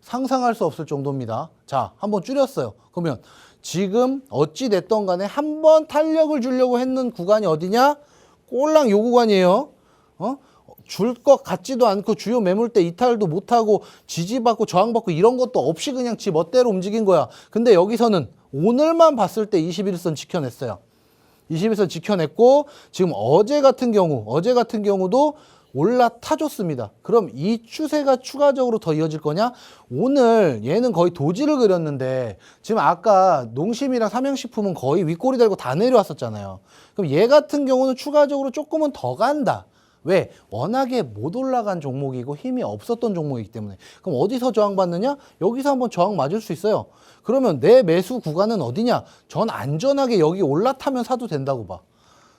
상상할 수 없을 정도입니다. 자, 한번 줄였어요. 그러면 지금 어찌 됐던 간에 한번 탄력을 주려고 했는 구간이 어디냐? 꼴랑 요 구간이에요. 줄 것 같지도 않고 주요 매물대 이탈도 못하고 지지받고 저항받고 이런 것도 없이 그냥 지 멋대로 움직인 거야. 근데 여기서는 오늘만 봤을 때 21선 지켜냈어요. 21선 지켜냈고 지금 어제 같은 경우도 올라타줬습니다. 그럼 이 추세가 추가적으로 더 이어질 거냐? 오늘 얘는 거의 도지를 그렸는데 지금 아까 농심이랑 삼양식품은 거의 윗꼬리 달고 다 내려왔었잖아요. 그럼 얘 같은 경우는 추가적으로 조금은 더 간다. 왜? 워낙에 못 올라간 종목이고 힘이 없었던 종목이기 때문에. 그럼 어디서 저항받느냐? 여기서 한번 저항 맞을 수 있어요. 그러면 내 매수 구간은 어디냐? 전 안전하게 여기 올라타면 사도 된다고 봐.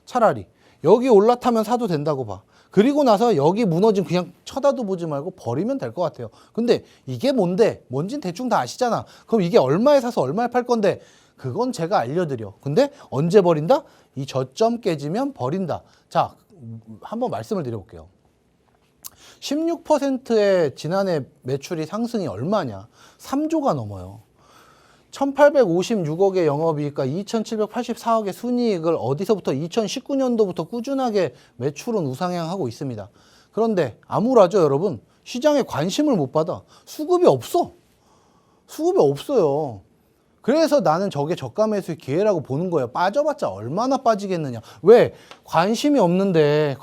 차라리 여기 올라타면 사도 된다고 봐. 그리고 나서 여기 무너지면 그냥 쳐다도 보지 말고 버리면 될 것 같아요. 근데 이게 뭔진 대충 다 아시잖아. 그럼 이게 얼마에 사서 얼마에 팔 건데 그건 제가 알려드려. 근데 언제 버린다? 이 저점 깨지면 버린다. 자, 한번 말씀을 드려볼게요. 16%의 지난해 매출이 상승이 얼마냐? 3조가 넘어요. 1856억의 영업이익과 2784억의 순이익을 어디서부터 2019년도부터 꾸준하게 매출은 우상향하고 있습니다. 그런데 암울하죠, 여러분? 시장에 관심을 못 받아. 수급이 없어. 수급이 없어요. 그래서 나는 저게 저가 매수의 기회라고 보는 거예요. 빠져봤자 얼마나 빠지겠느냐. 왜? 관심이 없는데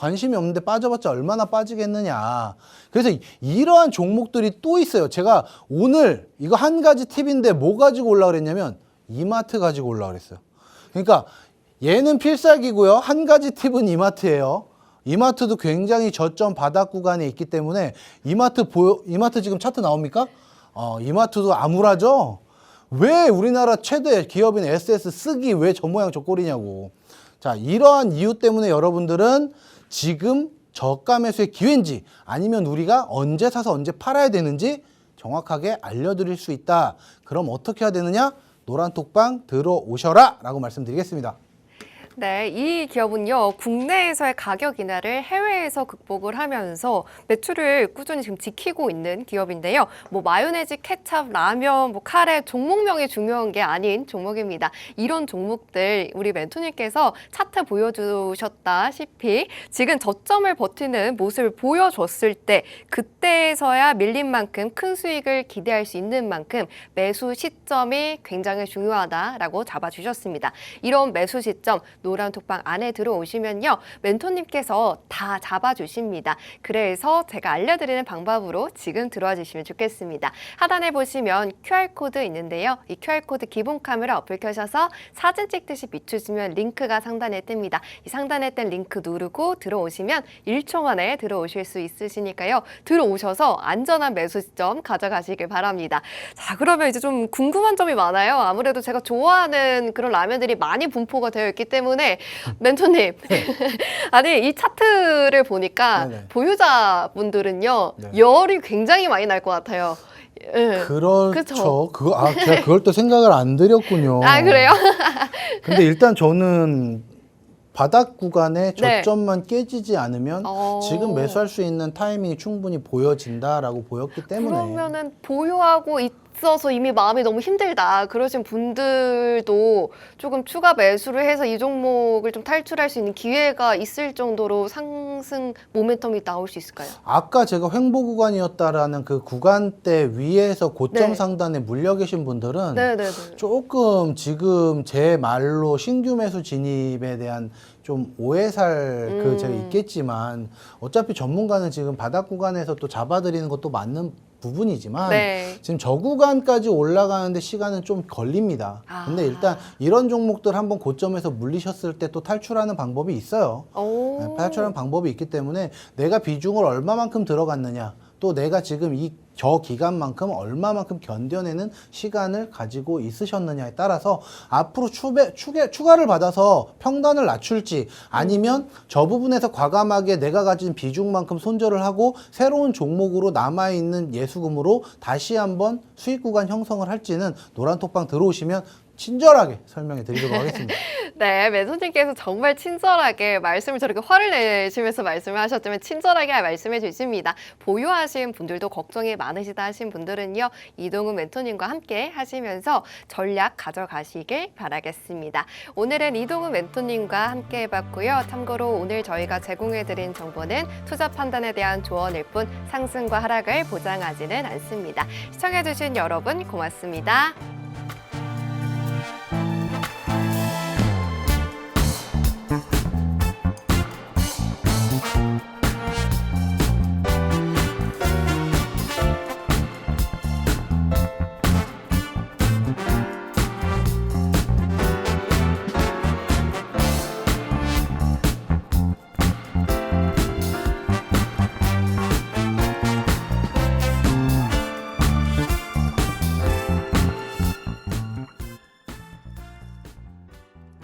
빠져봤자 얼마나 빠지겠느냐. 그래서 이러한 종목들이 또 있어요. 제가 오늘 이거 한 가지 팁인데 뭐 가지고 올라 그랬냐면 이마트 가지고 올라 그랬어요. 그러니까 얘는 필살기고요. 한 가지 팁은 이마트예요. 이마트도 굉장히 저점 바닥 구간에 있기 때문에 이마트 지금 차트 나옵니까? 이마트도 암울하죠? 왜 우리나라 최대 기업인 SS 쓰기 왜 저 모양 저 꼴이냐고. 자, 이러한 이유 때문에 여러분들은 지금 저가 매수의 기회인지 아니면 우리가 언제 사서 언제 팔아야 되는지 정확하게 알려드릴 수 있다. 그럼 어떻게 해야 되느냐? 노란톡방 들어오셔라 라고 말씀드리겠습니다.
네, 이 기업은요, 국내에서의 가격 인하를 해외에서 극복을 하면서 매출을 꾸준히 지금 지키고 있는 기업인데요. 뭐 마요네즈, 케찹, 라면, 뭐 카레, 종목명이 중요한 게 아닌 종목입니다. 이런 종목들 우리 멘토님께서 차트 보여주셨다시피 지금 저점을 버티는 모습을 보여줬을 때 그때에서야 밀린 만큼 큰 수익을 기대할 수 있는 만큼 매수 시점이 굉장히 중요하다라고 잡아주셨습니다. 이런 매수 시점 노란 톡방 안에 들어오시면요. 멘토님께서 다 잡아주십니다. 그래서 제가 알려드리는 방법으로 지금 들어와 주시면 좋겠습니다. 하단에 보시면 QR코드 있는데요. 이 QR코드 기본 카메라 어플 켜셔서 사진 찍듯이 비추시면 링크가 상단에 뜹니다. 이 상단에 뜬 링크 누르고 들어오시면 1초 만에 들어오실 수 있으시니까요. 들어오셔서 안전한 매수 시점 가져가시길 바랍니다. 자, 그러면 이제 좀 궁금한 점이 많아요. 아무래도 제가 좋아하는 그런 라면들이 많이 분포가 되어 있기 때문에 멘토님, 아니 이 차트를 보니까
네네.
보유자분들은요
네.
열이 굉장히 많이 날 것 같아요. 예.
그렇죠.
그쵸?
제가 그걸 또 생각을 안 드렸군요.
아, 그래요?
근데 일단 저는 바닥 구간에
네.
저점만 깨지지 않으면 지금 매수할 수 있는 타이밍이 충분히 보여진다라고 보였기 때문에.
그러면은 보유하고 있어서 이미 마음이 너무 힘들다 그러신 분들도 조금 추가 매수를 해서 이 종목을 좀 탈출할 수 있는 기회가 있을 정도로 상승 모멘텀이 나올 수 있을까요?
아까 제가 횡보 구간이었다라는 그 구간대 위에서 고점
네.
상단에 물려 계신 분들은
네네네.
조금 지금 제 말로 신규 매수 진입에 대한 좀 오해살 그 제가 있겠지만 어차피 전문가는 지금 바닥 구간에서 또 잡아드리는 것도 맞는 부분이지만
네.
지금 저 구간까지 올라가는데 시간은 좀 걸립니다. 근데 일단 이런 종목들 한번 고점에서 물리셨을 때 또 탈출하는 방법이 있어요. 탈출하는 방법이 있기 때문에 내가 비중을 얼마만큼 들어갔느냐 또 내가 지금 이 저 기간만큼 얼마만큼 견뎌내는 시간을 가지고 있으셨느냐에 따라서 앞으로 추가를 받아서 평단을 낮출지 아니면 저 부분에서 과감하게 내가 가진 비중만큼 손절을 하고 새로운 종목으로 남아있는 예수금으로 다시 한번 수익 구간 형성을 할지는 노란톡방 들어오시면 친절하게 설명해 드리도록 하겠습니다.
네, 멘토님께서 정말 친절하게 말씀을 저렇게 화를 내시면서 말씀을 하셨지만 친절하게 말씀해 주십니다. 보유하신 분들도 걱정이 많으시다 하신 분들은요, 이동훈 멘토님과 함께 하시면서 전략 가져가시길 바라겠습니다. 오늘은 이동훈 멘토님과 함께 해봤고요. 참고로 오늘 저희가 제공해드린 정보는 투자 판단에 대한 조언일 뿐 상승과 하락을 보장하지는 않습니다. 시청해주신 여러분 고맙습니다.